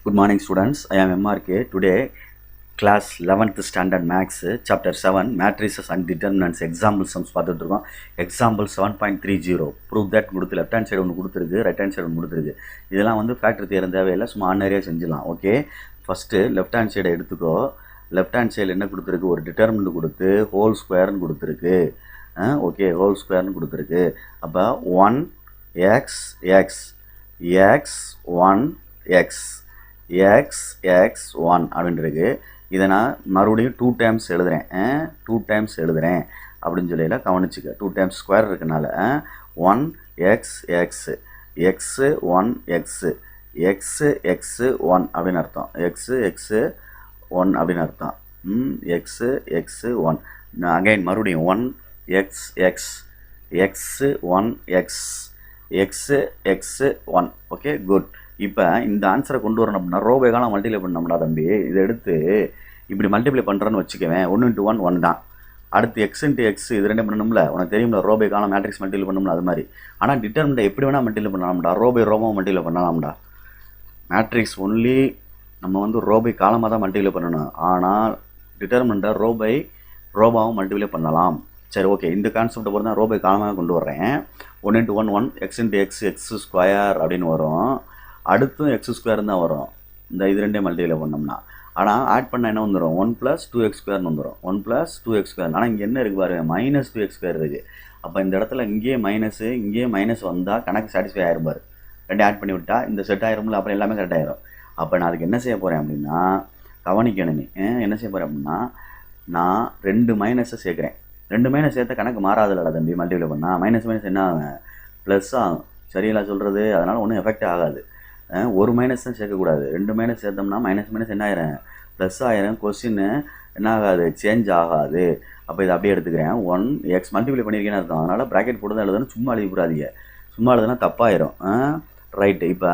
Good morning students, I am MRK. Today class 11th standard maths chapter 7 matrices and determinants example sums பார்த்துட்டு இருக்கோம். example 7.30 prove that கொடுத்து left hand side ஒன்று கொடுத்துருக்கு, right hand side ஒன்று கொடுத்துருக்கு. இதெல்லாம் வந்து ஃபேக்டரி தியரம் தேவையில்லை, சும்மா ஆர்டினரியாக செஞ்சிடலாம். ஓகே, ஃபஸ்ட்டு லெஃப்ட் ஹேண்ட் சைடை எடுத்துக்கோ. லெஃப்ட் ஹேண்ட் சைடில் என்ன கொடுத்துருக்கு, ஒரு டிட்டர்மினன்ட் கொடுத்து ஹோல் ஸ்கொயர்னு கொடுத்துருக்கு. ஓகே, ஹோல் ஸ்கொயர்னு கொடுத்துருக்கு. அப்போ 1x x x 1x x1 அப்படின்றது. இதை நான் மறுபடியும் 2 டைம்ஸ் எழுதுகிறேன், 2 டைம்ஸ் எழுதுகிறேன் அப்படின்னு சொல்லியில கவனிச்சுக்க. 2 டைம்ஸ் ஸ்கொயர் இருக்கனால 1x x x 1x x x1 அப்படின்னு அர்த்தம். x x1 அப்படின்னு அர்த்தம். x x1 அகைன் மறுபடியும் 1x x x1 x x x1. Okay, good. இப்போ இந்த ஆன்சரை கொண்டு வரணும் அப்படின்னா ரோபை காலம் மல்டிப்ளை பண்ணோம்னா தம்பி, இதை எடுத்து இப்படி மல்டிப்ளை பண்ணுறேன்னு வச்சுக்குவேன். 1 × 1 1 தான். அடுத்து எக்ஸ் இன்ட்டு எக்ஸ் இது ரெண்டு பண்ணணும்ல, உனக்கு தெரியும்ல ரோபை காலம் மேட்ரிக்ஸ் மல்டிப்ளை பண்ணணும்ல, அது மாதிரி. ஆனால் டிட்டர்மினன்ட் எப்படி வேணால் மல்டிப்ளை பண்ணலாம்டா, ரோபம் மல்டிப்ளை பண்ணலாம்டா. மேட்ரிக்ஸ் ஒன்லி நம்ம வந்து ரோபை காலமாக தான் மல்டிப்ளை பண்ணணும். ஆனால் டிட்டர்மினண்ட்டை ரோபாவும் மல்டிப்ளை பண்ணலாம். சரி, ஓகே, இந்த கான்செப்டை பொறுத்து தான் ரோபை காலமாக கொண்டு வர்றேன். 1 × 1 1 x × x x ஸ்கொயர் அப்படின்னு வரும். அடுத்தும் x² தான் வரும் இந்த இது ரெண்டே மல்டிப்ளை பண்ணோம்னா. ஆனால் ஆட் பண்ணால் என்ன வந்துடும், 1 + 2x² வந்துடும். 1 + 2x². ஆனால் இங்கே என்ன இருக்குது பாருங்கள், -2x² இருக்குது. அப்போ இந்த இடத்துல இங்கேயே மைனஸ் வந்தால் கணக்கு சாட்டிஸ்ஃபை ஆகிரும் பாரு. ரெண்டு ஆட் பண்ணி விட்டால் இந்த செட் ஆயிரும்ல, அப்புறம் எல்லாமே கரெக்ட் ஆயிரும். அப்போ நான் அதுக்கு என்ன செய்ய போகிறேன் அப்படின்னா, கவனிக்கணும் நீ. என்ன செய்ய போகிறேன் அப்படின்னா, நான் 2 மைனஸை சேர்க்குறேன். 2 மைனஸ் சேர்த்த கணக்கு மாறாதுல்லடா தம்பி, மல்டிப்ளை பண்ணால் மைனஸ் என்ன ஆகும், ப்ளஸ் ஆகும். சரியில்லை சொல்கிறது, அதனால் ஒன்றும் எஃபெக்ட் ஆகாது. ஒரு மைனஸ் தான் சேர்க்கக்கூடாது. 2 மைனஸ் சேர்த்தோம்னா மைனஸ் என்ன ஆயிரும், ப்ளஸ் ஆயிரும். கொஸ்டின் என்ன ஆகாது, சேஞ்ச் ஆகாது. அப்போ இதை அப்படியே எடுத்துக்கிறேன். 1x மல்டிப்ளை பண்ணியிருக்கேன்னு அர்த்தம். அதனால் ப்ராக்கெட் போட்டு தான் எழுதணும், சும்மா எழுதிக்கூடாதீங்க. சும்மா எழுதுனா தப்பாயிரும். ரைட்டு. இப்போ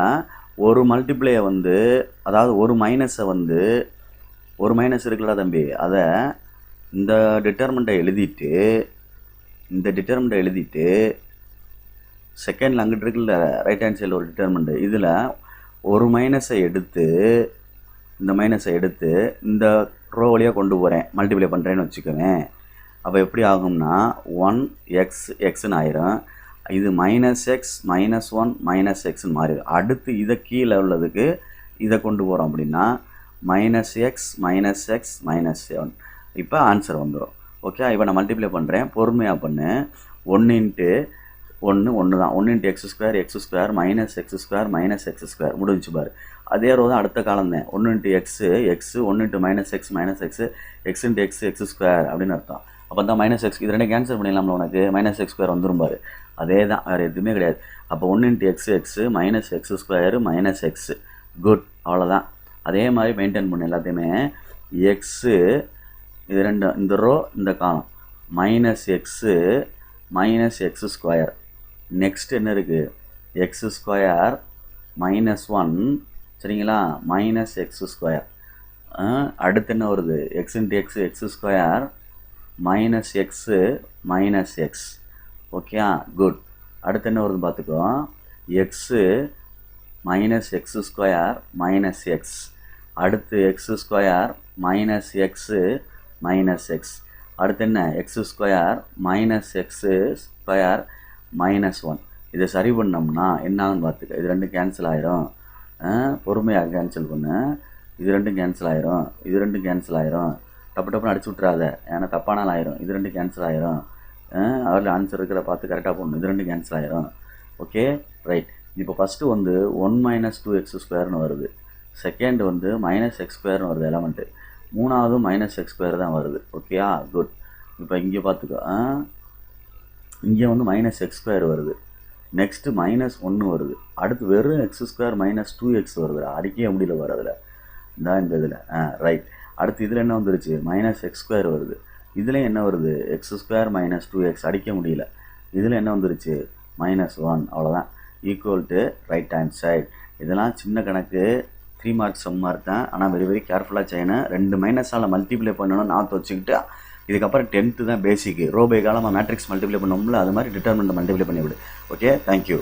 ஒரு மல்டிப்ளையை வந்து, அதாவது ஒரு மைனஸை வந்து, ஒரு மைனஸ் இருக்குல்ல தம்பி, அதை இந்த டிட்டர்மினண்ட்டை எழுதிட்டு செகண்டில் அங்கிட்டு இருக்குல்ல ரைட் ஹேண்ட் சைடில் ஒரு டிட்டர்மினண்ட், இதில் ஒரு மைனஸை எடுத்து இந்த ரோ வழியாக கொண்டு போகிறேன், மல்டிப்ளை பண்ணுறேன்னு வச்சுக்கோவேன். அப்போ எப்படி ஆகும்னா 1x xன்னு ஆயிரும். இது -x -1 -xன்னு மாறிடும். அடுத்து இதை கீழே உள்ளதுக்கு இதை கொண்டு போகிறோம் அப்படின்னா -x -x -7. இப்போ ஆன்சர் வந்துடும். ஓகே, இப்போ நான் மல்டிப்ளை பண்ணுறேன், பொறுமையாக பண்ணு. 1 × 1 தான். 1 × x² x² -x² -x² முடிஞ்சு பாரு. அதே ரோ தான் அடுத்த காலம் தான். 1 × x x 1 × -x -x x × x x² அப்படின்னு அர்த்தம். அப்போ தான் -x இது ரெண்டே கேன்சல் பண்ணிடலாம்ல, உனக்கு -x² வந்துடும் பாரு. அதே தான், வேறு எதுவுமே கிடையாது. அப்போ 1 × x x -x² -x. Good, அவ்வளோதான். அதே மாதிரி மெயின்டைன் பண்ணு எல்லாத்தையுமே. எக்ஸு இது ரெண்டு, இந்த ரோ இந்த காலம் -x -x². நெக்ஸ்ட் என்ன இருக்குது, x² -1 சரிங்களா, -x². அடுத்து என்ன வருது, x × x x² -x -x. Okay, good. அடுத்து என்ன வருது பார்த்துக்கோ, x -x² -x. அடுத்து x² -x -x. அடுத்து என்ன, x² -x² -1. இதை சரி பண்ணோம்னா என்னான்னு பார்த்துக்க. இது ரெண்டும் கேன்சல் ஆயிரும். பொறுமையாக கேன்சல் பண்ணு. இது ரெண்டும் கேன்சல் ஆயிரும். டப்புன்னு அடிச்சு விட்றாத, ஏன்னா தப்பானால் ஆயிரும். இது ரெண்டும் கேன்சல் ஆயிரும். அதில் ஆன்சர் இருக்கிற பார்த்து கரெக்டாக போடணும். இது ரெண்டும் கேன்சல் ஆயிரும். Okay, right. இப்போ ஃபஸ்ட்டு வந்து 1 - 2x² வருது. செகண்ட் வந்து -x² வருது எலமெண்ட்டு. மூணாவது -x² தான் வருது. ஓகேயா, குட். இப்போ இங்கே பார்த்துக்கோ, இங்கே வந்து -x² வருது. நெக்ஸ்ட்டு -1 வருது. அடுத்து வெறும் x² -2x வருது. அடிக்கவே முடியல வர அதில் இந்த இதில். ரைட். அடுத்து இதில் என்ன வந்துருச்சு, -x² வருது. இதில் என்ன வருது, x² -2x அடிக்க முடியல. இதில் என்ன வந்துருச்சு, -1. அவ்வளோதான். Equal to right hand side. இதெல்லாம் சின்ன கணக்கு, 3 மார்க்ஸ் சம் மார்க் தான். ஆனால் வெரி கேர்ஃபுல்லாக செய்யணும். 2 மைனஸால் மல்டிப்ளை பண்ணணும் நாற்று வச்சுக்கிட்டு. இதுக்கப்புறம் 10th தான் பேசிக்கு. ரோபை காலமாக மேட்ரிக்ஸ் மல்டிப்ளை பண்ணோம்ல, அது மாதிரி டிட்டர்மினன்ட் மல்டிப்ளை பண்ணிவிடு. Okay, thank you.